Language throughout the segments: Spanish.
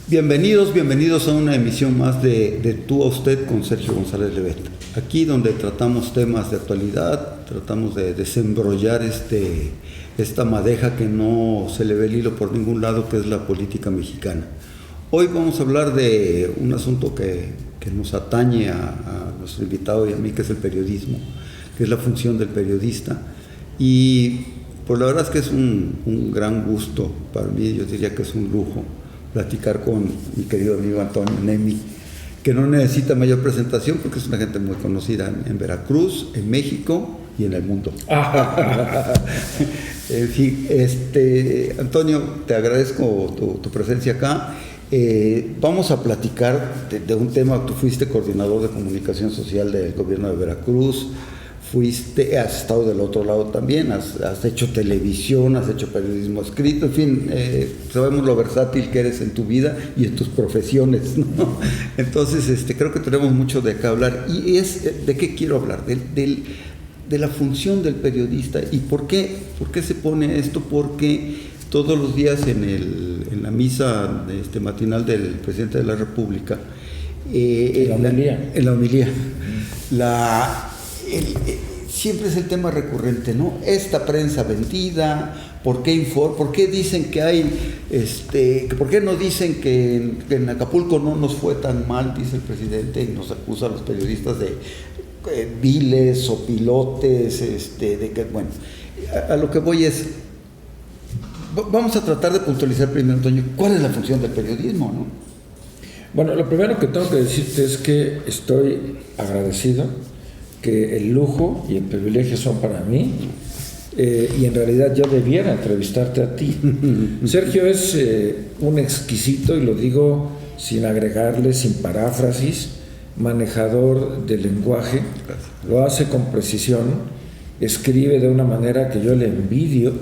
Bienvenidos a una emisión más de Tú a Usted con Sergio González Levet. Aquí donde tratamos temas de actualidad, tratamos de desembrollar esta madeja que no se le ve el hilo por ningún lado, que es la política mexicana. Hoy vamos a hablar de un asunto que nos atañe a nuestro invitado y a mí, que es el periodismo, que es la función del periodista. Y pues la verdad es que es un gran gusto para mí, yo diría que es un lujo platicar con mi querido amigo Antonio Nemi, que no necesita mayor presentación porque es una gente muy conocida en Veracruz, en México y en el mundo. En fin, Antonio, te agradezco tu presencia acá. Vamos a platicar de un tema. Tú fuiste coordinador de comunicación social del gobierno de Veracruz, has estado del otro lado también, has hecho televisión, has hecho periodismo escrito, en fin, sabemos lo versátil que eres en tu vida y en tus profesiones, ¿no? Entonces, creo que tenemos mucho de qué hablar. ¿Y de qué quiero hablar? De la función del periodista. ¿Y por qué se pone esto? Porque todos los días en la misa matinal del presidente de la República, en la homilía, siempre es el tema recurrente, ¿no? Esta prensa vendida, ¿por qué dicen que hay, por qué no dicen que en Acapulco no nos fue tan mal, dice el presidente, y nos acusa a los periodistas de viles o pilotes, bueno, a lo que voy es, vamos a tratar de puntualizar primero, Antonio, ¿cuál es la función del periodismo, no? Bueno, lo primero que tengo que decirte es que estoy agradecido, que el lujo y el privilegio son para mí, y en realidad yo debiera entrevistarte a ti. Sergio es un exquisito, y lo digo sin agregarle, sin paráfrasis, manejador del lenguaje. Lo hace con precisión, escribe de una manera que yo le envidio,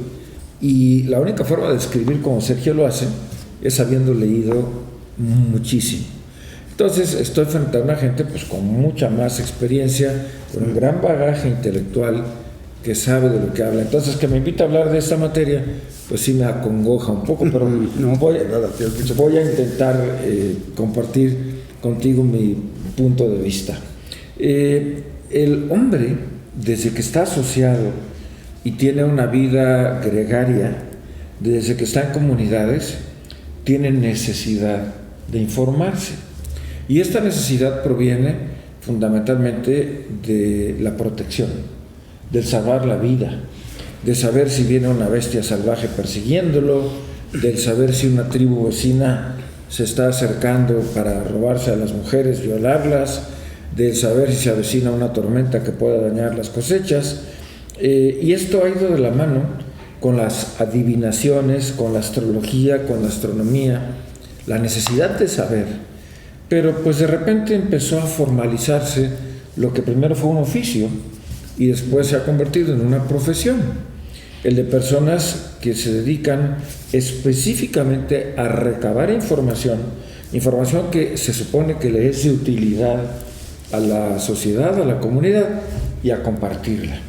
y la única forma de escribir como Sergio lo hace es habiendo leído muchísimo. Entonces estoy frente a una gente pues con mucha más experiencia, con un gran bagaje intelectual, que sabe de lo que habla. Entonces, que me invita a hablar de esta materia, pues sí me acongoja un poco, pero voy a intentar compartir contigo mi punto de vista. El hombre, desde que está asociado y tiene una vida gregaria, desde que está en comunidades, tiene necesidad de informarse. Y esta necesidad proviene fundamentalmente de la protección, del salvar la vida, de saber si viene una bestia salvaje persiguiéndolo, del saber si una tribu vecina se está acercando para robarse a las mujeres, violarlas, del saber si se avecina una tormenta que pueda dañar las cosechas. Y esto ha ido de la mano con las adivinaciones, con la astrología, con la astronomía, la necesidad de saber. Pero pues de repente empezó a formalizarse lo que primero fue un oficio y después se ha convertido en una profesión, el de personas que se dedican específicamente a recabar información que se supone que le es de utilidad a la sociedad, a la comunidad, y a compartirla.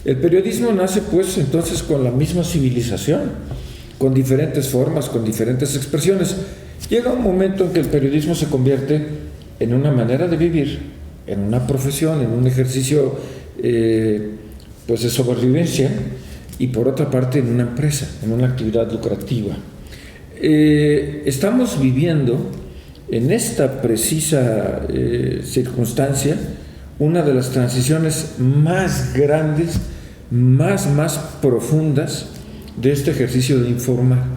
El periodismo nace pues entonces con la misma civilización, con diferentes formas, con diferentes expresiones. Llega un momento en que el periodismo se convierte en una manera de vivir, en una profesión, en un ejercicio pues de sobrevivencia, y por otra parte en una empresa, en una actividad lucrativa. Estamos viviendo en esta precisa circunstancia una de las transiciones más grandes, más profundas de este ejercicio de informar.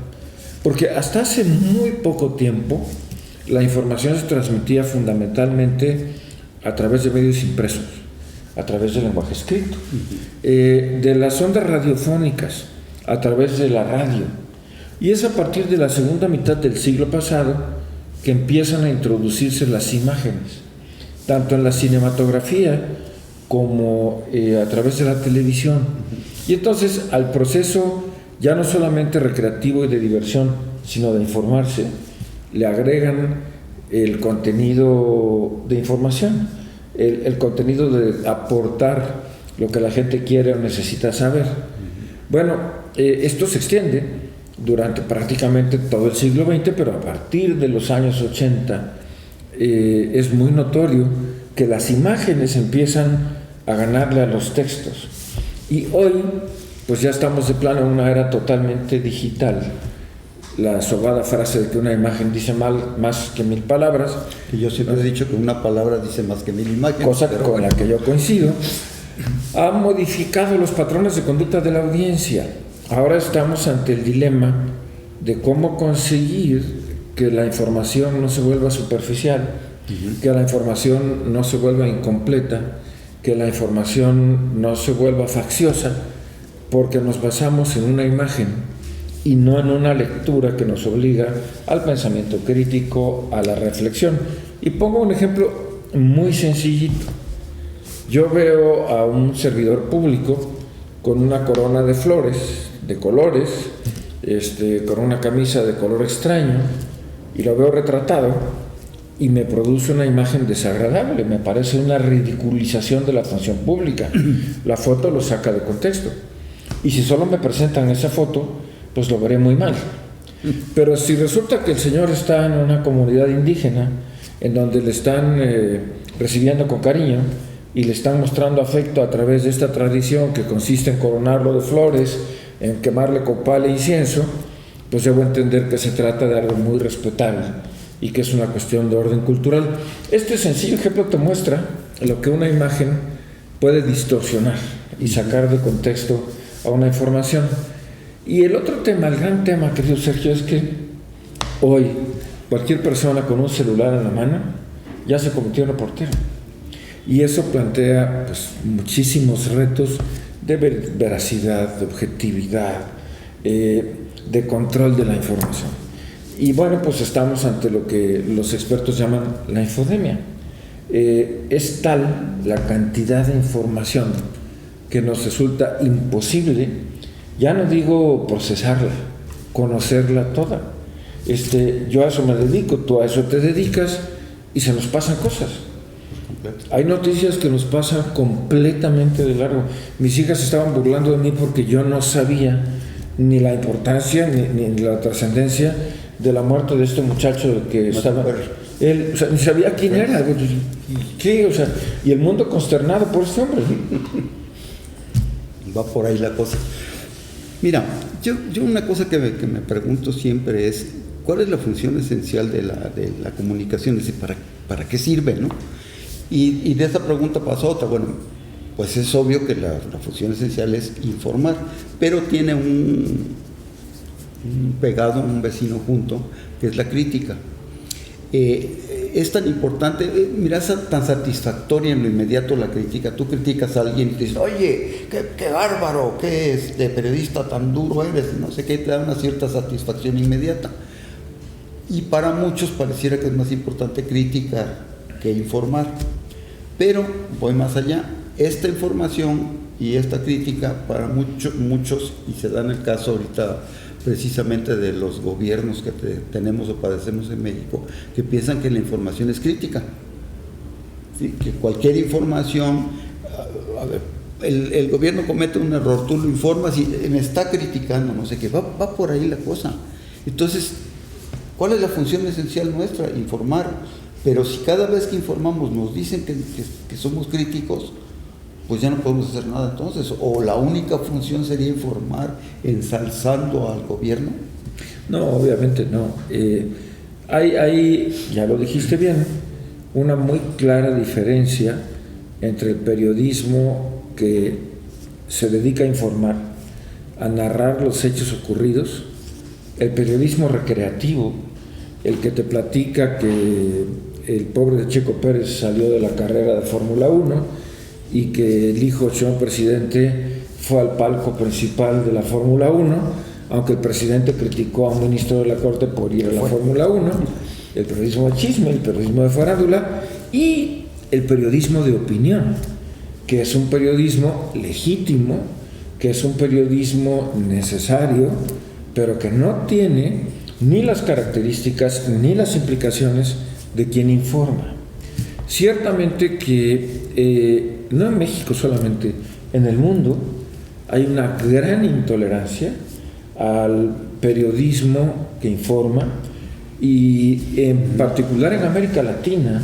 Porque hasta hace muy poco tiempo la información se transmitía fundamentalmente a través de medios impresos, a través del lenguaje escrito, de las ondas radiofónicas, a través de la radio. Y es a partir de la segunda mitad del siglo pasado que empiezan a introducirse las imágenes, tanto en la cinematografía como a través de la televisión. Y entonces al proceso ya no solamente recreativo y de diversión, sino de informarse, le agregan el contenido de información, el contenido de aportar lo que la gente quiere o necesita saber. Bueno, esto se extiende durante prácticamente todo el siglo XX, pero a partir de los años 80 es muy notorio que las imágenes empiezan a ganarle a los textos. Y hoy, pues ya estamos de plano en una era totalmente digital. La sobada frase de que una imagen dice más que 1000 palabras. Y yo siempre he dicho que una palabra dice más que 1000 imágenes. Cosa con la que yo coincido. Ha modificado los patrones de conducta de la audiencia. Ahora estamos ante el dilema de cómo conseguir que la información no se vuelva superficial, que la información no se vuelva incompleta, que la información no se vuelva facciosa, porque nos basamos en una imagen y no en una lectura que nos obliga al pensamiento crítico, a la reflexión. Y pongo un ejemplo muy sencillito. Yo veo a un servidor público con una corona de flores, de colores, con una camisa de color extraño, y lo veo retratado y me produce una imagen desagradable, me parece una ridiculización de la función pública. La foto lo saca de contexto. Y si solo me presentan esa foto, pues lo veré muy mal. Pero si resulta que el señor está en una comunidad indígena, en donde le están recibiendo con cariño y le están mostrando afecto a través de esta tradición que consiste en coronarlo de flores, en quemarle copal e incienso, pues debo entender que se trata de algo muy respetable y que es una cuestión de orden cultural. Este sencillo ejemplo te muestra lo que una imagen puede distorsionar y sacar de contexto a una información. Y el otro tema, el gran tema, querido Sergio, es que hoy cualquier persona con un celular en la mano ya se convirtió en reportero. Y eso plantea pues, muchísimos retos de veracidad, de objetividad, de control de la información. Y bueno, pues estamos ante lo que los expertos llaman la infodemia. Es tal la cantidad de información que nos resulta imposible, ya no digo procesarla, conocerla toda. Yo a eso me dedico, tú a eso te dedicas y se nos pasan cosas. Hay noticias que nos pasan completamente de largo. Mis hijas estaban burlando de mí porque yo no sabía ni la importancia ni la trascendencia de la muerte de este muchacho que estaba... Él, ni sabía quién era. ¿Qué? Y el mundo consternado por este hombre. Va por ahí la cosa. Mira, yo una cosa que me pregunto siempre es, ¿cuál es la función esencial de la comunicación? Es decir, ¿para qué sirve, no? Y de esa pregunta pasó otra. Bueno, pues es obvio que la función esencial es informar, pero tiene un pegado, un vecino junto, que es la crítica. Es tan importante, mira, es tan satisfactoria en lo inmediato la crítica. Tú criticas a alguien y te dices, oye, qué bárbaro, qué periodista tan duro eres, no sé qué, te da una cierta satisfacción inmediata. Y para muchos pareciera que es más importante criticar que informar. Pero voy más allá. Esta información y esta crítica para muchos, y se da en el caso ahorita precisamente de los gobiernos que tenemos o padecemos en México, que piensan que la información es crítica, ¿sí? Que cualquier información, el gobierno comete un error, tú lo informas y me está criticando, no sé qué, va por ahí la cosa. Entonces, ¿cuál es la función esencial nuestra? Informar. Pero si cada vez que informamos nos dicen que somos críticos, pues ya no podemos hacer nada entonces. ¿O la única función sería informar ensalzando al gobierno? No, obviamente no. Hay, ya lo dijiste bien, una muy clara diferencia entre el periodismo que se dedica a informar, a narrar los hechos ocurridos, el periodismo recreativo, el que te platica que el pobre de Checo Pérez salió de la carrera de Fórmula 1 y que el hijo, señor presidente, fue al palco principal de la Fórmula 1, aunque el presidente criticó a un ministro de la Corte por ir a la Fórmula 1, el periodismo de chisme, el periodismo de farándula y el periodismo de opinión, que es un periodismo legítimo, que es un periodismo necesario, pero que no tiene ni las características ni las implicaciones de quien informa. Ciertamente que no en México solamente, en el mundo hay una gran intolerancia al periodismo que informa, y en particular en América Latina,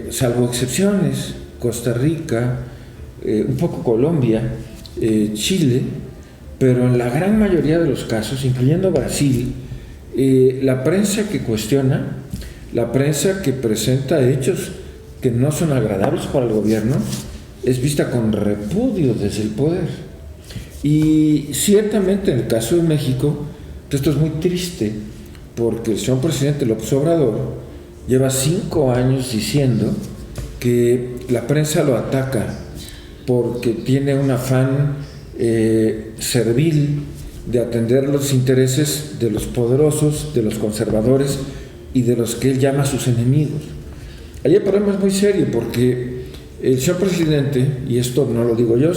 salvo excepciones, Costa Rica, un poco Colombia, Chile, pero en la gran mayoría de los casos, incluyendo Brasil, la prensa que cuestiona, la prensa que presenta hechos que no son agradables para el gobierno, es vista con repudio desde el poder. Y ciertamente en el caso de México, esto es muy triste, porque el señor presidente López Obrador lleva 5 años diciendo que la prensa lo ataca porque tiene un afán servil de atender los intereses de los poderosos, de los conservadores y de los que él llama sus enemigos. Ahí el problema es muy serio, porque el señor presidente, y esto no lo digo yo,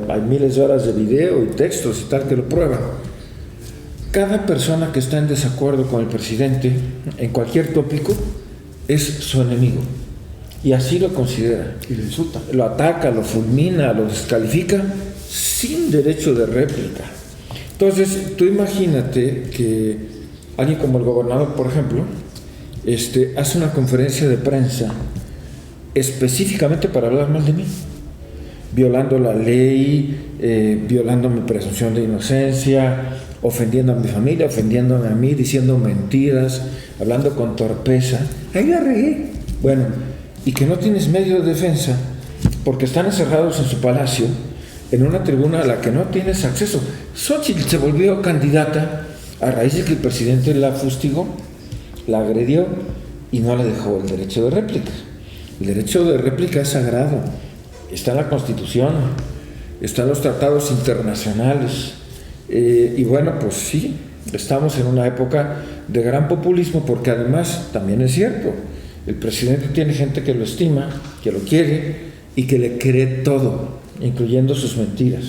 hay miles de horas de video y textos y tal que lo prueban, cada persona que está en desacuerdo con el presidente en cualquier tópico es su enemigo, y así lo considera. Y lo insulta. Lo ataca, lo fulmina, lo descalifica sin derecho de réplica. Entonces, tú imagínate que alguien como el gobernador, por ejemplo, hace una conferencia de prensa específicamente para hablar mal de mí, violando la ley, violando mi presunción de inocencia, ofendiendo a mi familia, ofendiéndome a mí, diciendo mentiras, hablando con torpeza. Ahí la regué. Bueno, y que no tienes medio de defensa porque están encerrados en su palacio, en una tribuna a la que no tienes acceso. Xóchitl se volvió candidata a raíz de que el presidente la fustigó, la agredió y no le dejó el derecho de réplica. El derecho de réplica es sagrado, está en la Constitución, está en los tratados internacionales. Y bueno, pues sí, estamos en una época de gran populismo, porque además también es cierto, el presidente tiene gente que lo estima, que lo quiere y que le cree todo, incluyendo sus mentiras.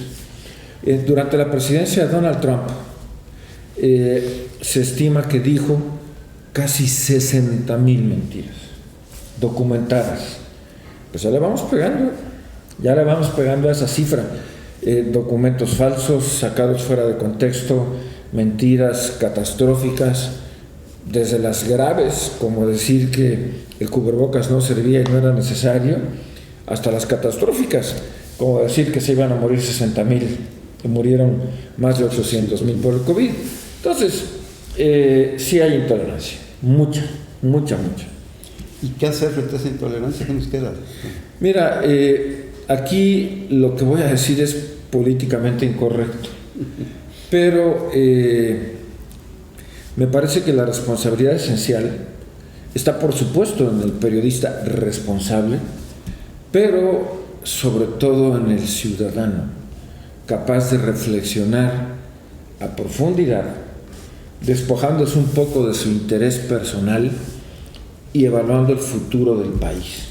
Durante la presidencia de Donald Trump, se estima que dijo casi 60,000 mentiras documentadas. Pues ya le vamos pegando a esa cifra. Documentos falsos, sacados fuera de contexto, mentiras catastróficas, desde las graves, como decir que el cubrebocas no servía y no era necesario, hasta las catastróficas, como decir que se iban a morir 60,000 y murieron más de 800,000 por el COVID. Entonces, sí hay intolerancia, mucha. ¿Y qué hacer frente a esa intolerancia? ¿Qué nos queda? Mira, aquí lo que voy a decir es políticamente incorrecto, pero me parece que la responsabilidad esencial está, por supuesto, en el periodista responsable, pero sobre todo en el ciudadano, capaz de reflexionar a profundidad, despojándose un poco de su interés personal y evaluando el futuro del país.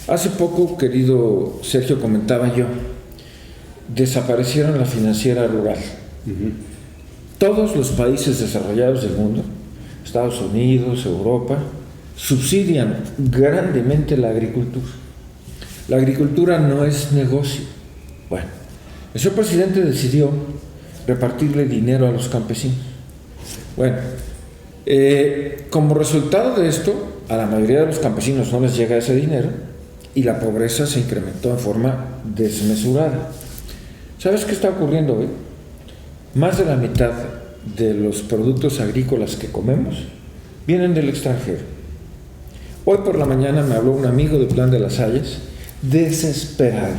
Hace poco, querido Sergio, comentaba yo, desaparecieron la financiera rural. Todos los países desarrollados del mundo, Estados Unidos, Europa, subsidian grandemente la agricultura. La agricultura no es negocio. Bueno, el señor presidente decidió repartirle dinero a los campesinos. Bueno, como resultado de esto, a la mayoría de los campesinos no les llega ese dinero y la pobreza se incrementó en forma desmesurada. ¿Sabes qué está ocurriendo hoy? Más de la mitad de los productos agrícolas que comemos vienen del extranjero. Hoy por la mañana me habló un amigo de Plan de las Hayas, desesperado.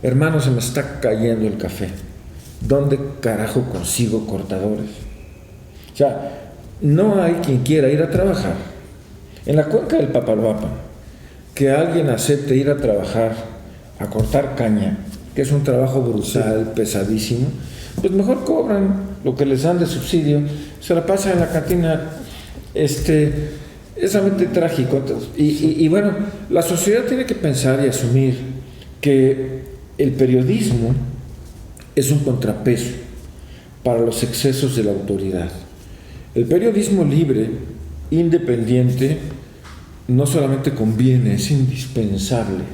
Hermano, se me está cayendo el café. ¿Dónde carajo consigo cortadores? O sea, no hay quien quiera ir a trabajar. En la cuenca del Papaloapan, que alguien acepte ir a trabajar, a cortar caña, que es un trabajo brutal, pesadísimo, pues mejor cobran lo que les dan de subsidio, se la pasan en la cantina. Es realmente trágico. Y bueno, la sociedad tiene que pensar y asumir que el periodismo es un contrapeso para los excesos de la autoridad. El periodismo libre, independiente, no solamente conviene, es indispensable,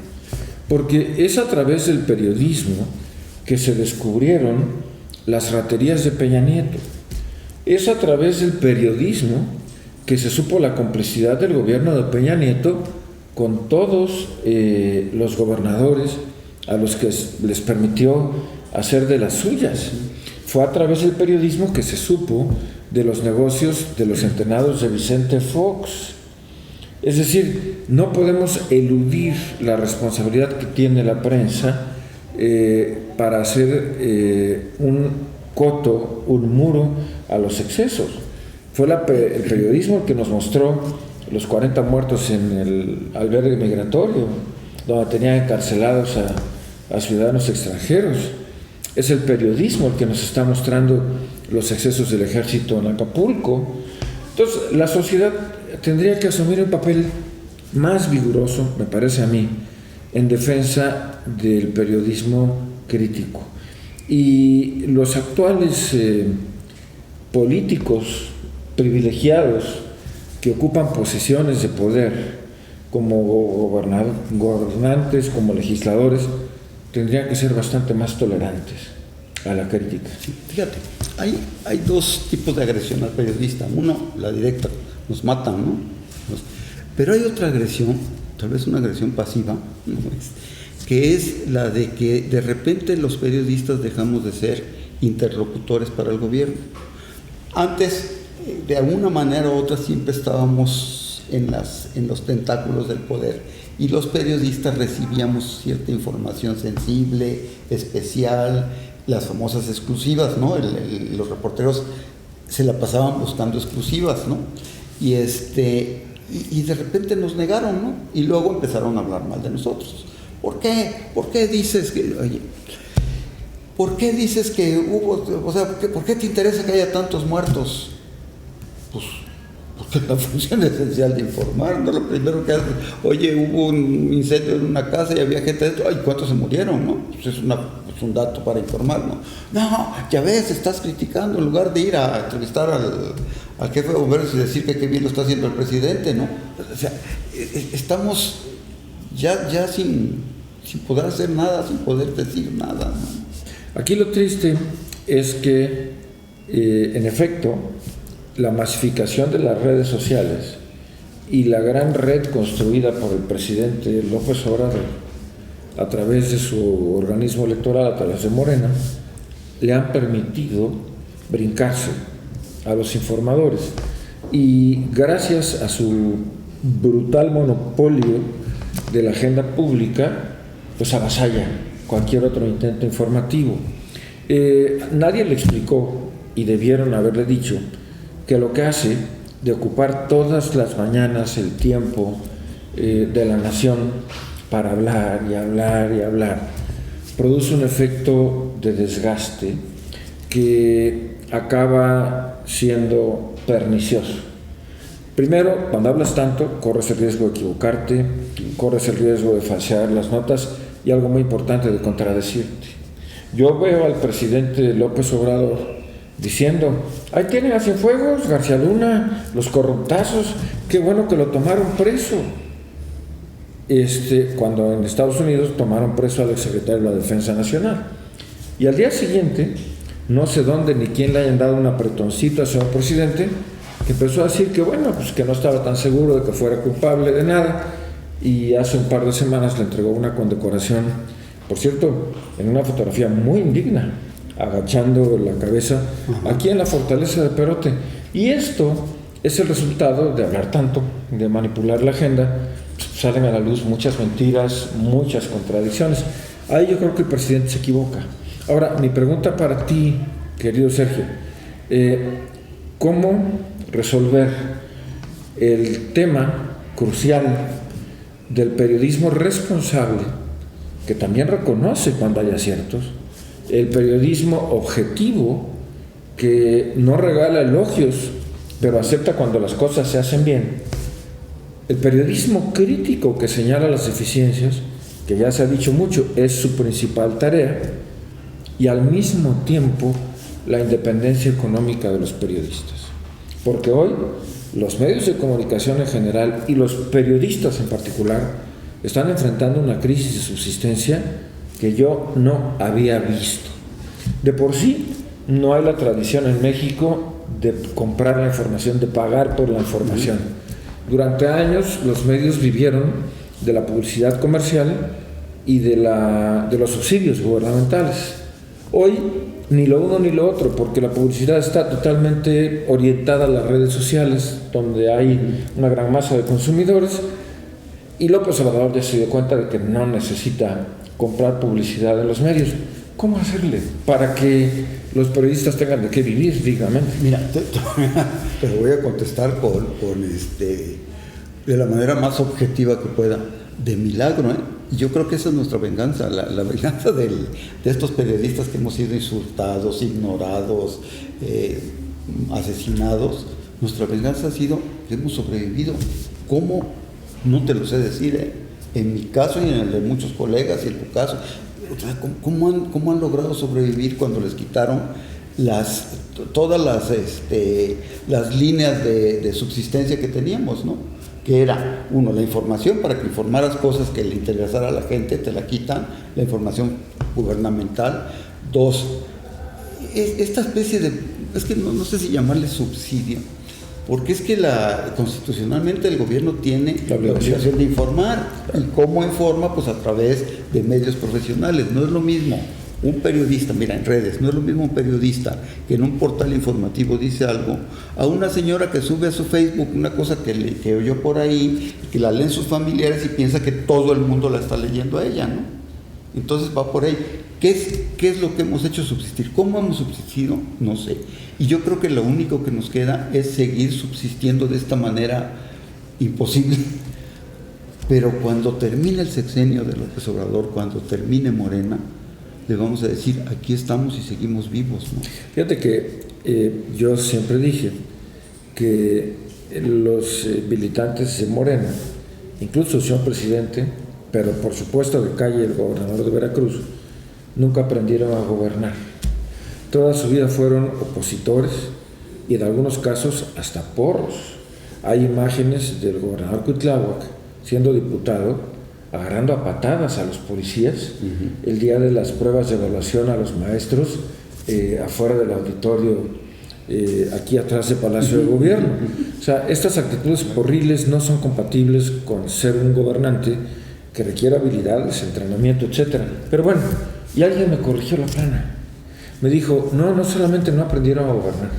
porque es a través del periodismo que se descubrieron las raterías de Peña Nieto. Es a través del periodismo que se supo la complicidad del gobierno de Peña Nieto con todos los gobernadores a los que les permitió hacer de las suyas. Fue a través del periodismo que se supo de los negocios de los centenados de Vicente Fox. Es decir, no podemos eludir la responsabilidad que tiene la prensa para hacer un coto, un muro a los excesos. Fue el periodismo el que nos mostró los 40 muertos en el albergue migratorio, donde tenían encarcelados a ciudadanos extranjeros. Es el periodismo el que nos está mostrando los excesos del ejército en Acapulco. Entonces, la sociedad tendría que asumir un papel más vigoroso, me parece a mí, en defensa del periodismo crítico. Y los actuales políticos privilegiados que ocupan posiciones de poder como gobernantes, como legisladores, tendrían que ser bastante más tolerantes a la crítica. Sí, fíjate, hay dos tipos de agresión al periodista. Uno, la directa, nos matan, ¿no? Pero hay otra agresión, tal vez una agresión pasiva, ¿no? Que es la de que de repente los periodistas dejamos de ser interlocutores para el gobierno. Antes, de alguna manera u otra, siempre estábamos en los tentáculos del poder y los periodistas recibíamos cierta información sensible, especial, las famosas exclusivas, ¿no? Los reporteros se la pasaban buscando exclusivas, ¿no? Y de repente nos negaron, ¿no? Y luego empezaron a hablar mal de nosotros. ¿Por qué? ¿Por qué dices que, oye, por qué dices que hubo, o sea, por qué te interesa que haya tantos muertos? Pues porque la función esencial de informar, ¿no? Lo primero que hace, oye, hubo un incendio en una casa y había gente dentro, ay, ¿cuántos se murieron, no? Pues es un dato para informar, ¿no? No, ya ves, estás criticando en lugar de ir a entrevistar al jefe de bomberos y decir que qué bien lo está haciendo el presidente, ¿no? O sea, estamos ya sin poder hacer nada, sin poder decir nada, ¿no? Aquí lo triste es que, en efecto, la masificación de las redes sociales y la gran red construida por el presidente López Obrador a través de su organismo electoral, a través de Morena, le han permitido brincarse a los informadores y gracias a su brutal monopolio de la agenda pública, pues avasalla cualquier otro intento informativo. Nadie le explicó, y debieron haberle dicho, que lo que hace de ocupar todas las mañanas el tiempo de la nación para hablar y hablar y hablar, produce un efecto de desgaste que acaba siendo pernicioso. Primero, cuando hablas tanto, corres el riesgo de equivocarte, corres el riesgo de falsear las notas y algo muy importante, de contradecirte. Yo veo al presidente López Obrador diciendo, ahí tienen a Cienfuegos, García Luna, los corruptazos, qué bueno que lo tomaron preso. Cuando en Estados Unidos tomaron preso al exsecretario de la Defensa Nacional. Y al día siguiente, no sé dónde ni quién le hayan dado un apretoncito al señor presidente, que empezó a decir que bueno, pues que no estaba tan seguro de que fuera culpable de nada, y hace un par de semanas le entregó una condecoración, por cierto, en una fotografía muy indigna, agachando la cabeza aquí en la fortaleza de Perote. Y esto es el resultado de hablar tanto, de manipular la agenda. Pues salen a la luz muchas mentiras, muchas contradicciones. Ahí yo creo que el presidente se equivoca. Ahora, mi pregunta para ti, querido Sergio, ¿cómo resolver el tema crucial del periodismo responsable, que también reconoce cuando hay aciertos, el periodismo objetivo, que no regala elogios, pero acepta cuando las cosas se hacen bien, el periodismo crítico, que señala las deficiencias, que ya se ha dicho mucho, es su principal tarea, y al mismo tiempo la independencia económica de los periodistas? Porque hoy los medios de comunicación en general y los periodistas en particular están enfrentando una crisis de subsistencia que yo no había visto. De por sí no hay la tradición en México de comprar la información, de pagar por la información. Durante años los medios vivieron de la publicidad comercial y de los subsidios gubernamentales. Hoy ni lo uno ni lo otro, porque la publicidad está totalmente orientada a las redes sociales, donde hay una gran masa de consumidores, y López Obrador ya se dio cuenta de que no necesita comprar publicidad en los medios. ¿Cómo hacerle para que los periodistas tengan de qué vivir dignamente? Mira, te lo voy a contestar de la manera más objetiva que pueda. De milagro, ¿eh? Yo creo que esa es nuestra venganza, la venganza de estos periodistas que hemos sido insultados, ignorados, asesinados. Nuestra venganza ha sido que hemos sobrevivido. ¿Cómo? No te lo sé decir, ¿eh? En mi caso y en el de muchos colegas y en tu caso. ¿Cómo han logrado sobrevivir cuando les quitaron todas las líneas de subsistencia que teníamos, ¿no? Que era, uno, la información para que informaras cosas que le interesara a la gente, te la quitan, la información gubernamental. Dos, esta especie de, es que no sé si llamarle subsidio, porque es que constitucionalmente el gobierno tiene la obligación de informar. ¿Y cómo informa? Pues a través de medios profesionales. No es lo mismo un periodista, mira, en redes, no es lo mismo un periodista que en un portal informativo dice algo, a una señora que sube a su Facebook una cosa que oyó por ahí, que la leen sus familiares y piensa que todo el mundo la está leyendo a ella, ¿no? Entonces va por ahí. ¿Qué es lo que hemos hecho subsistir? ¿Cómo hemos subsistido? No sé. Y yo creo que lo único que nos queda es seguir subsistiendo de esta manera imposible. Pero cuando termine el sexenio de López Obrador, cuando termine Morena, le vamos a decir, aquí estamos y seguimos vivos, ¿no? Fíjate que yo siempre dije que los militantes de Morena, incluso el señor presidente, pero por supuesto de calle el gobernador de Veracruz, nunca aprendieron a gobernar. Toda su vida fueron opositores y en algunos casos hasta porros. Hay imágenes del gobernador Cuitláhuac siendo diputado agarrando a patadas a los policías el día de las pruebas de evaluación a los maestros afuera del auditorio aquí atrás del Palacio de Gobierno. O sea, estas actitudes porriles no son compatibles con ser un gobernante que requiere habilidades, entrenamiento, etc. Pero bueno, y alguien me corrigió la plana. Me dijo, no solamente no aprendieron a gobernar,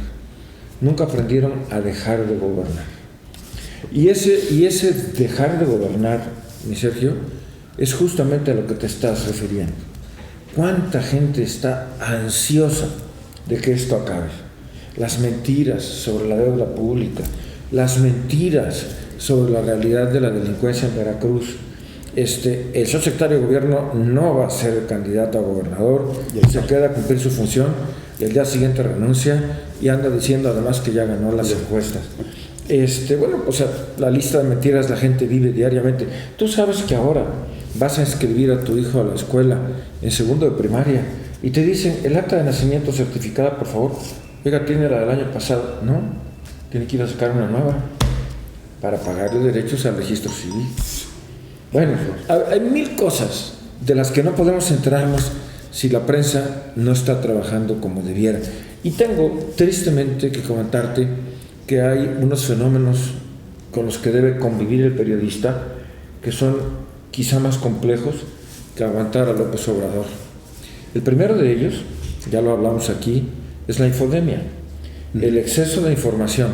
nunca aprendieron a dejar de gobernar. Y ese dejar de gobernar, mi Sergio, es justamente a lo que te estás refiriendo. ¿Cuánta gente está ansiosa de que esto acabe? Las mentiras sobre la deuda pública, las mentiras sobre la realidad de la delincuencia en Veracruz. El subsecretario de gobierno no va a ser candidato a gobernador, se queda a cumplir su función y al día siguiente renuncia y anda diciendo además que ya ganó las encuestas. Bueno, o sea, la lista de mentiras la gente vive diariamente. Tú sabes que ahora vas a inscribir a tu hijo a la escuela en segundo de primaria y te dicen, el acta de nacimiento certificada, por favor. Oiga, tiene la del año pasado. No, tiene que ir a sacar una nueva para pagarle derechos al registro civil. Bueno, hay mil cosas de las que no podemos enterarnos si la prensa no está trabajando como debiera. Y tengo tristemente que comentarte que hay unos fenómenos con los que debe convivir el periodista que son quizá más complejos que aguantar a López Obrador. El primero de ellos, ya lo hablamos aquí, es la infodemia, el exceso de información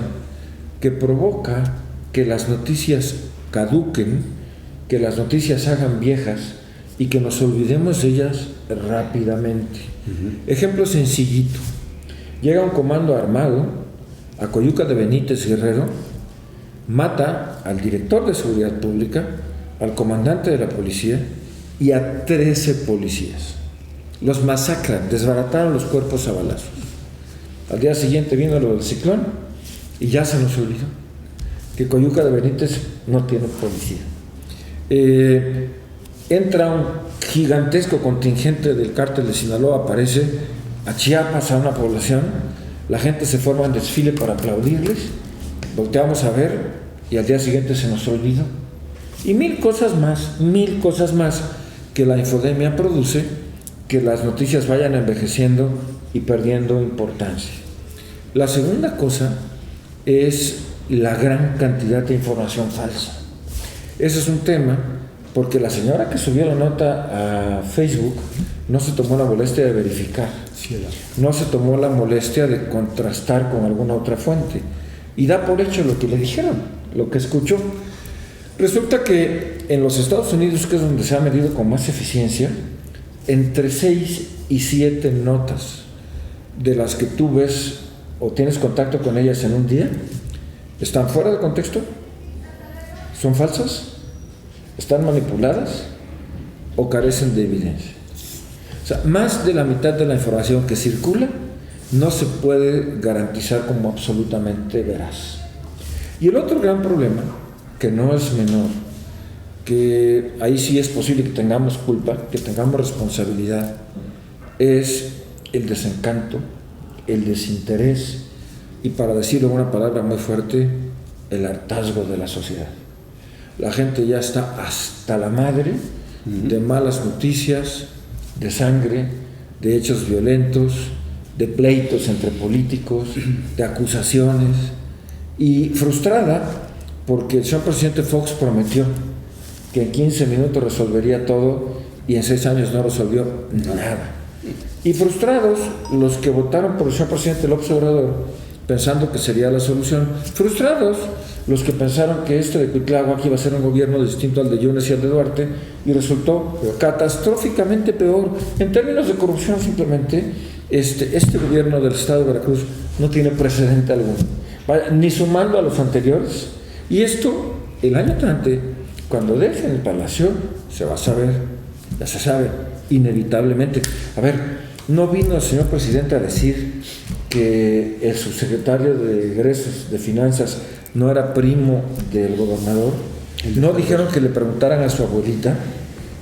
que provoca que las noticias caduquen, que las noticias hagan viejas y que nos olvidemos de ellas rápidamente. Ejemplo sencillito, llega un comando armado a Coyuca de Benítez, Guerrero, mata al director de seguridad pública, al comandante de la policía y a 13 policías. Los masacran, desbarataron los cuerpos a balazos. Al día siguiente vino lo del ciclón y ya se nos olvidó que Coyuca de Benítez no tiene policía. Entra un gigantesco contingente del cártel de Sinaloa, aparece a Chiapas, a una población. La gente se forma en desfile para aplaudirles, volteamos a ver y al día siguiente se nos olvidó. Y mil cosas más que la infodemia produce, que las noticias vayan envejeciendo y perdiendo importancia. La segunda cosa es la gran cantidad de información falsa. Ese es un tema porque la señora que subió la nota a Facebook no se tomó la molestia de verificar, no se tomó la molestia de contrastar con alguna otra fuente y da por hecho lo que le dijeron, lo que escuchó. Resulta que en los Estados Unidos, que es donde se ha medido con más eficiencia, entre 6 y 7 notas de las que tú ves o tienes contacto con ellas en un día están fuera de contexto, son falsas, están manipuladas o carecen de evidencia. O sea, más de la mitad de la información que circula no se puede garantizar como absolutamente veraz. Y el otro gran problema, que no es menor, que ahí sí es posible que tengamos culpa, que tengamos responsabilidad, es el desencanto, el desinterés y, para decirlo en una palabra muy fuerte, el hartazgo de la sociedad. La gente ya está hasta la madre de malas noticias, de sangre, de hechos violentos, de pleitos entre políticos, de acusaciones, y frustrada porque el señor presidente Fox prometió que en 15 minutos resolvería todo y en 6 años no resolvió nada. Y frustrados los que votaron por el señor presidente López Obrador pensando que sería la solución, frustrados los que pensaron que de Cuitláhuac iba a ser un gobierno distinto al de Yunes y al de Duarte, y resultó catastróficamente peor. En términos de corrupción, simplemente, este gobierno del estado de Veracruz no tiene precedente alguno, ni sumando a los anteriores. Y esto, el año entrante, cuando dejen el palacio, se va a saber, ya se sabe, inevitablemente. A ver, no vino el señor presidente a decir que el subsecretario de Egresos de Finanzas no era primo del gobernador. No dijeron que le preguntaran a su abuelita.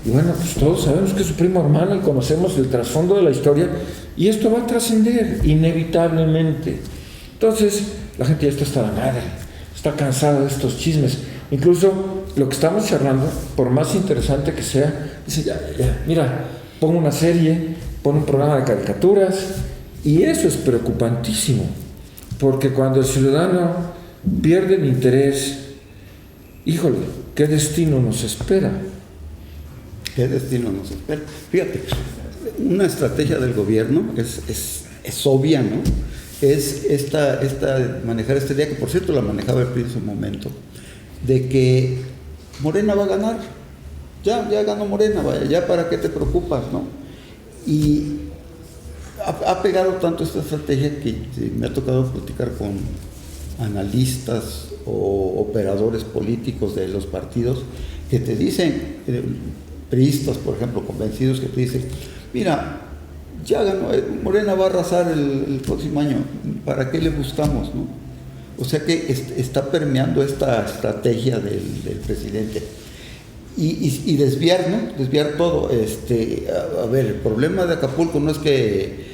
Y bueno, pues todos sabemos que es su primo hermano y conocemos el trasfondo de la historia, y esto va a trascender inevitablemente. Entonces, la gente ya está hasta la madre, está cansada de estos chismes. Incluso lo que estamos charlando, por más interesante que sea, dice, ya, mira, pon una serie, pon un programa de caricaturas, y eso es preocupantísimo, porque cuando el ciudadano pierde el interés, híjole, ¿qué destino nos espera? ¿Qué destino nos espera? Fíjate, una estrategia del gobierno es obvia, ¿no? Es manejar esta idea, que por cierto la manejaba el PRI en su momento, de que Morena va a ganar. Ya ganó Morena, vaya, ya para qué te preocupas, ¿no? Y ha pegado tanto esta estrategia que me ha tocado platicar con analistas o operadores políticos de los partidos que te dicen, priistas, por ejemplo, convencidos, que te dicen, mira, ya ganó, Morena va a arrasar el próximo año, ¿para qué le buscamos, no? O sea que está permeando esta estrategia del presidente. Y desviar, ¿no? Desviar todo. A ver, el problema de Acapulco no es que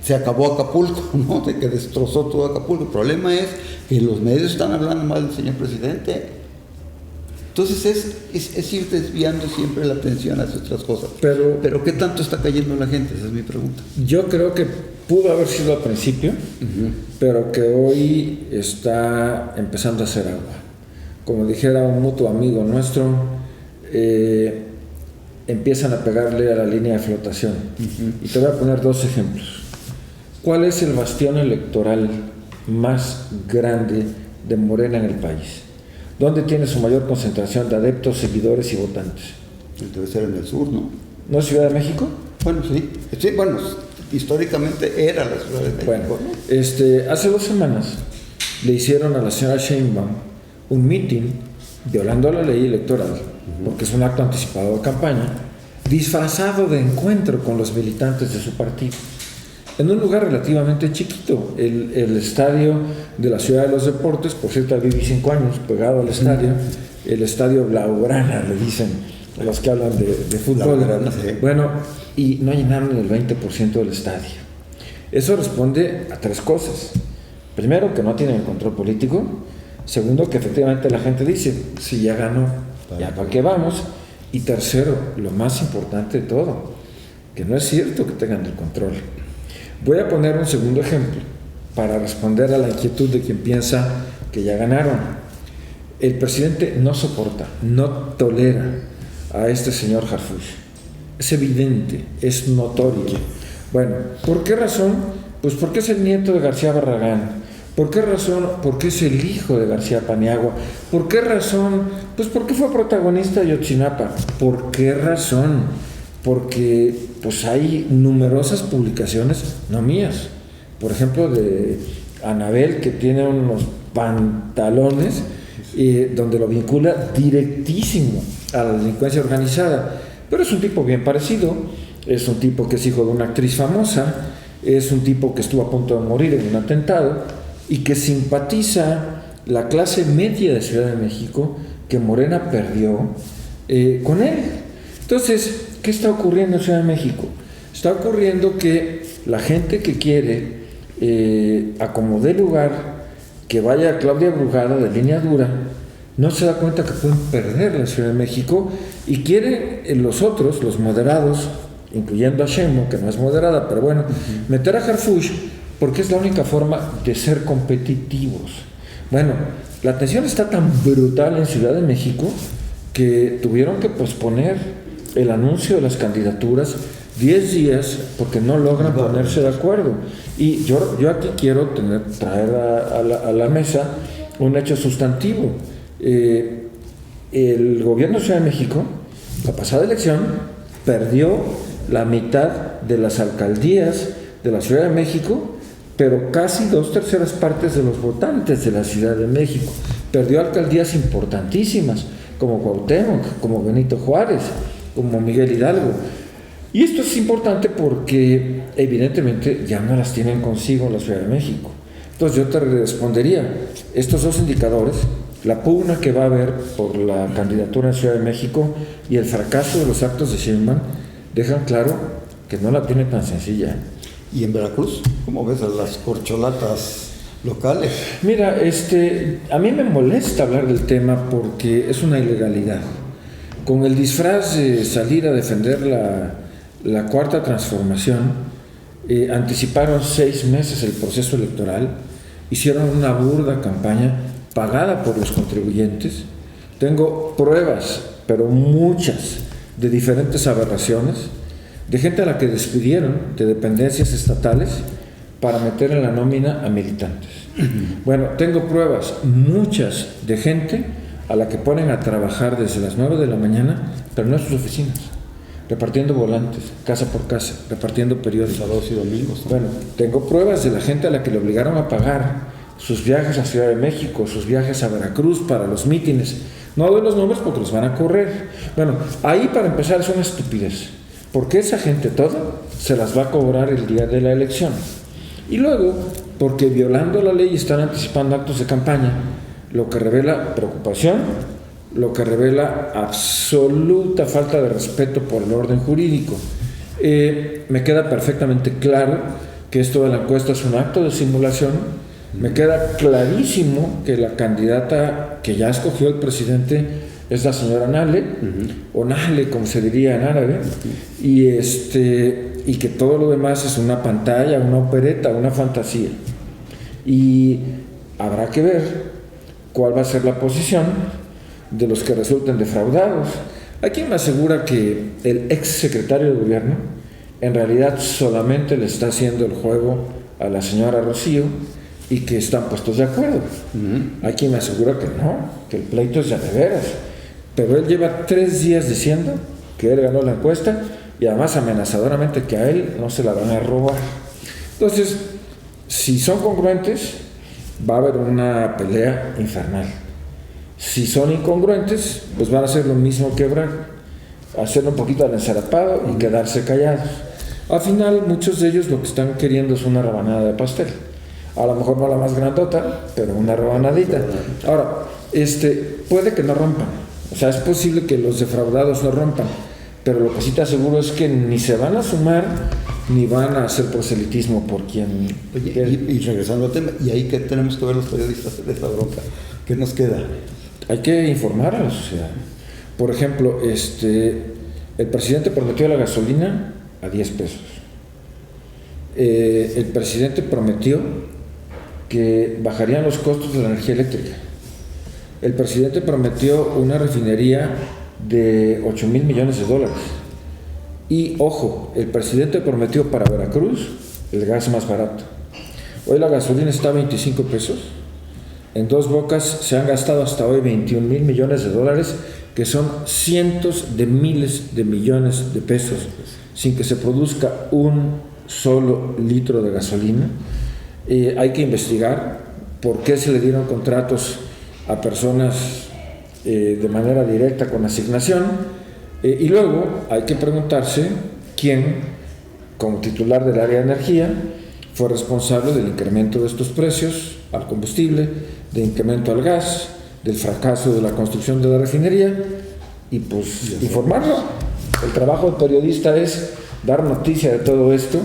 se acabó Acapulco, ¿no? De que destrozó todo Acapulco. El problema es que los medios están hablando mal del señor presidente. Entonces es ir desviando siempre la atención hacia otras cosas. Pero ¿qué tanto está cayendo la gente? Esa es mi pregunta. Yo creo que pudo haber sido al principio, pero que hoy está empezando a hacer agua. Como dijera un mutuo amigo nuestro, empiezan a pegarle a la línea de flotación. Y te voy a poner 2 ejemplos. ¿Cuál es el bastión electoral más grande de Morena en el país? ¿Dónde tiene su mayor concentración de adeptos, seguidores y votantes? Debe ser en el sur, ¿no? ¿No es Ciudad de México? Bueno, sí. Sí, bueno, históricamente era la Ciudad de México. Bueno, hace 2 semanas le hicieron a la señora Sheinbaum un mitin violando la ley electoral, porque es un acto anticipado de campaña, disfrazado de encuentro con los militantes de su partido, en un lugar relativamente chiquito, el estadio de la Ciudad de los Deportes. Por cierto, viví 5 años pegado al estadio, el estadio Blaugrana, le dicen a los que hablan de fútbol. Blaugrana, sí. Bueno, y no llenaron el 20% del estadio. Eso responde a 3 cosas. Primero, que no tienen el control político. Segundo, que efectivamente la gente dice, si ya ganó, ya para qué vamos. Y tercero, lo más importante de todo, que no es cierto que tengan el control. Voy a poner un segundo ejemplo. para responder a la inquietud de quien piensa que ya ganaron. El presidente no soporta, no tolera a este señor Harfuch. Es evidente, es notorio. Bueno, ¿por qué razón? Pues porque es el nieto de García Barragán. ¿Por qué razón? Porque es el hijo de García Paniagua. ¿Por qué razón? Pues porque fue protagonista de Ayotzinapa. ¿Por qué razón? Porque pues hay numerosas publicaciones, no mías, por ejemplo de Anabel, que tiene unos pantalones donde lo vincula directísimo a la delincuencia organizada, pero es un tipo bien parecido, es un tipo que es hijo de una actriz famosa, es un tipo que estuvo a punto de morir en un atentado y que simpatiza la clase media de Ciudad de México que Morena perdió con él. Entonces, ¿qué está ocurriendo en Ciudad de México? Está ocurriendo que la gente que quiere a como dé lugar que vaya Claudia Brugada de línea dura, no se da cuenta que pueden perder la Ciudad de México y quiere los otros, los moderados, incluyendo a Sheinbaum, que no es moderada, pero bueno, meter a Harfuch porque es la única forma de ser competitivos. Bueno, la tensión está tan brutal en Ciudad de México que tuvieron que posponer el anuncio de las candidaturas 10 días porque no logran ponerse de acuerdo. Y yo aquí quiero traer a la mesa un hecho sustantivo. El gobierno de Ciudad de México, la pasada elección, perdió la mitad de las alcaldías de la Ciudad de México, pero casi 2/3 partes de los votantes de la Ciudad de México. Perdió alcaldías importantísimas, como Cuauhtémoc, como Benito Juárez, como Miguel Hidalgo. Y esto es importante porque evidentemente ya no las tienen consigo en la Ciudad de México. Entonces yo te respondería, estos dos indicadores, la pugna que va a haber por la candidatura en Ciudad de México y el fracaso de los actos de Sheinbaum, dejan claro que no la tiene tan sencilla. ¿Y en Veracruz? ¿Cómo ves a las corcholatas locales? Mira, a mí me molesta hablar del tema porque es una ilegalidad. Con el disfraz de salir a defender la cuarta transformación, anticiparon 6 meses el proceso electoral, hicieron una burda campaña pagada por los contribuyentes. Tengo pruebas, pero muchas, de diferentes aberraciones, de gente a la que despidieron de dependencias estatales para meter en la nómina a militantes. Bueno, tengo pruebas, muchas, de gente a la que ponen a trabajar desde las 9 de la mañana, pero no en sus oficinas, repartiendo volantes, casa por casa, repartiendo periódicos. Sábados y domingos, ¿no? Bueno, tengo pruebas de la gente a la que le obligaron a pagar sus viajes a Ciudad de México, sus viajes a Veracruz para los mítines. No doy los nombres porque los van a correr. Bueno, ahí para empezar es una estupidez, porque esa gente toda se las va a cobrar el día de la elección. Y luego, porque violando la ley están anticipando actos de campaña, lo que revela preocupación, lo que revela absoluta falta de respeto por el orden jurídico. Me queda perfectamente claro que esto de la encuesta es un acto de simulación. Me queda clarísimo que la candidata que ya escogió el presidente es la señora Nahle, o Nahle, como se diría en árabe, y que todo lo demás es una pantalla, una opereta, una fantasía. Y habrá que ver cuál va a ser la posición de los que resulten defraudados. Hay quien me asegura que el ex secretario de gobierno en realidad solamente le está haciendo el juego a la señora Rocío y que están puestos de acuerdo. Hay quien me asegura que no, que el pleito es de veras. Pero él lleva 3 días diciendo que él ganó la encuesta y además amenazadoramente que a él no se la van a robar. Entonces, si son congruentes, va a haber una pelea infernal. Si son incongruentes, pues van a hacer lo mismo que Ebrard, hacer un poquito al encerapado y quedarse callados. Al final, muchos de ellos lo que están queriendo es una rebanada de pastel. A lo mejor no la más grandota, pero una rebanadita. Ahora, puede que no rompan. O sea, es posible que los defraudados no rompan, pero lo que sí te aseguro es que ni se van a sumar ni van a hacer proselitismo por quien... Oye, y regresando al tema, ¿y ahí qué tenemos que ver los periodistas de esta bronca? ¿Qué nos queda? Hay que informar a la sociedad. Por ejemplo, el presidente prometió la gasolina a 10 pesos. El presidente prometió que bajarían los costos de la energía eléctrica. El presidente prometió una refinería de $8,000 millones. Y ojo, el presidente prometió para Veracruz el gas más barato. Hoy la gasolina está a 25 pesos. En Dos Bocas se han gastado hasta hoy $21,000 millones, que son cientos de miles de millones de pesos, sin que se produzca un solo litro de gasolina. Hay que investigar por qué se le dieron contratos a personas de manera directa con asignación, y luego hay que preguntarse quién, como titular del área de energía, fue responsable del incremento de estos precios al combustible, del incremento al gas, del fracaso de la construcción de la refinería, y pues informarlo. El trabajo del periodista es dar noticia de todo esto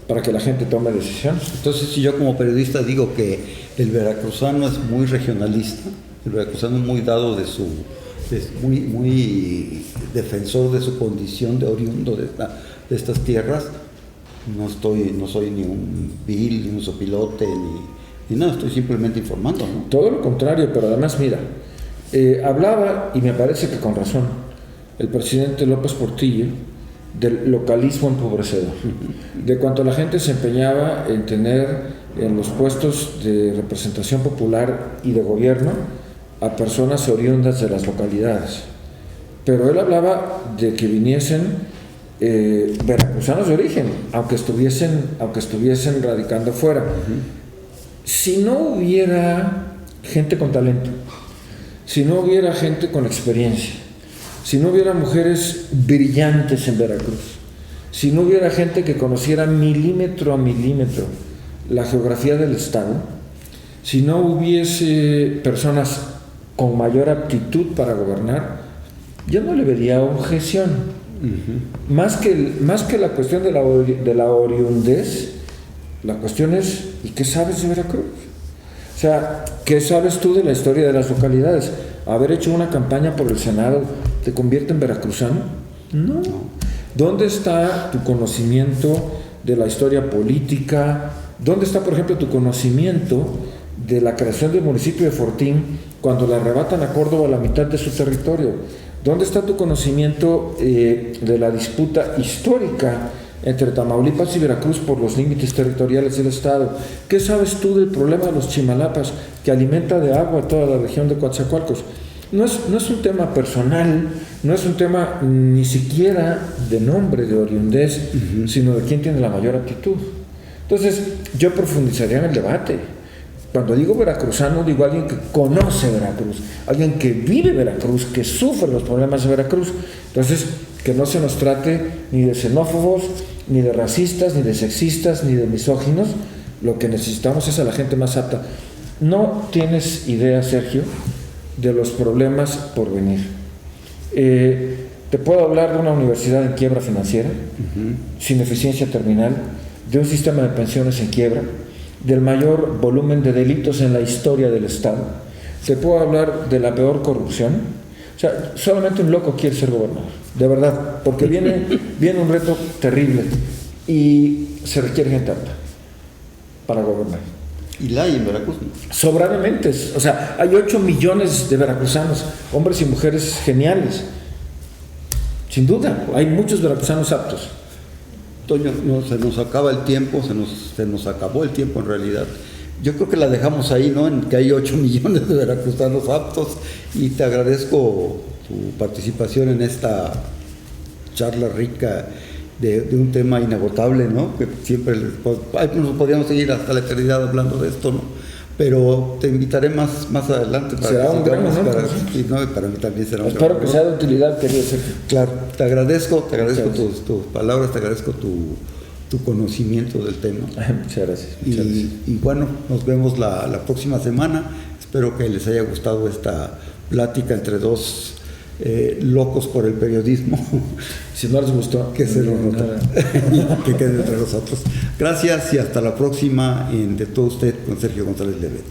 para que la gente tome decisiones. Entonces, si yo como periodista digo que el veracruzano es muy regionalista, el veracruzano es muy dado es muy defensor de su condición de oriundo de estas tierras, no soy ni un vil, ni un sopilote, ni nada, estoy simplemente informando, ¿no? Todo lo contrario, pero además, mira, hablaba, y me parece que con razón, el presidente López Portillo, del localismo empobrecedor, de cuanto la gente se empeñaba en tener en los puestos de representación popular y de gobierno a personas oriundas de las localidades. Pero él hablaba de que viniesen veracruzanos de origen, aunque estuviesen radicando fuera. Si no hubiera gente con talento, si no hubiera gente con experiencia, si no hubiera mujeres brillantes en Veracruz, si no hubiera gente que conociera milímetro a milímetro la geografía del estado, si no hubiese personas con mayor aptitud para gobernar, yo no le vería objeción. Más que la cuestión de la oriundez, la cuestión es, ¿y qué sabes de Veracruz? O sea, ¿qué sabes tú de la historia de las localidades? ¿Haber hecho una campaña por el Senado te convierte en veracruzano? No. ¿Dónde está tu conocimiento de la historia política? ¿Dónde está, por ejemplo, tu conocimiento de la creación del municipio de Fortín cuando le arrebatan a Córdoba la mitad de su territorio? ¿Dónde está tu conocimiento de la disputa histórica entre Tamaulipas y Veracruz por los límites territoriales del estado? ¿Qué sabes tú del problema de los Chimalapas, que alimenta de agua a toda la región de Coatzacoalcos? No es un tema personal, no es un tema ni siquiera de nombre, de oriundez, sino de quién tiene la mayor aptitud. Entonces, yo profundizaría en el debate. Cuando digo veracruzano, digo alguien que conoce Veracruz, alguien que vive Veracruz, que sufre los problemas de Veracruz. Entonces, que no se nos trate ni de xenófobos, ni de racistas, ni de sexistas, ni de misóginos. Lo que necesitamos es a la gente más apta. No tienes idea, Sergio, de los problemas por venir. Te puedo hablar de una universidad en quiebra financiera, sin eficiencia terminal, de un sistema de pensiones en quiebra, del mayor volumen de delitos en la historia del Estado. Te puedo hablar de la peor corrupción. O sea, solamente un loco quiere ser gobernador, de verdad, porque viene un reto terrible y se requiere gente apta para gobernar. Y la hay en Veracruz, ¿no? Sobradamente. O sea, hay 8 millones de veracruzanos, hombres y mujeres geniales. Sin duda, hay muchos veracruzanos aptos. Toño, se nos acaba el tiempo, se nos acabó el tiempo en realidad. Yo creo que la dejamos ahí, ¿no? En que hay 8 millones de veracruzanos aptos, y te agradezco tu participación en esta charla rica de un tema inagotable, ¿no? Que siempre nos podríamos seguir hasta la eternidad hablando de esto, ¿no? Pero te invitaré más adelante para será un gran honor, para mí también será un gran honor. Espero que sea de utilidad, querido Sergio. Claro, te agradezco tus palabras, te agradezco tu conocimiento del tema. Muchas gracias. Y bueno, nos vemos la próxima semana. Espero que les haya gustado esta plática entre dos locos por el periodismo. Si no les gustó, que se lo nota. Que quede entre nosotros. Gracias y hasta la próxima en De Todo Usted con Sergio González Levet.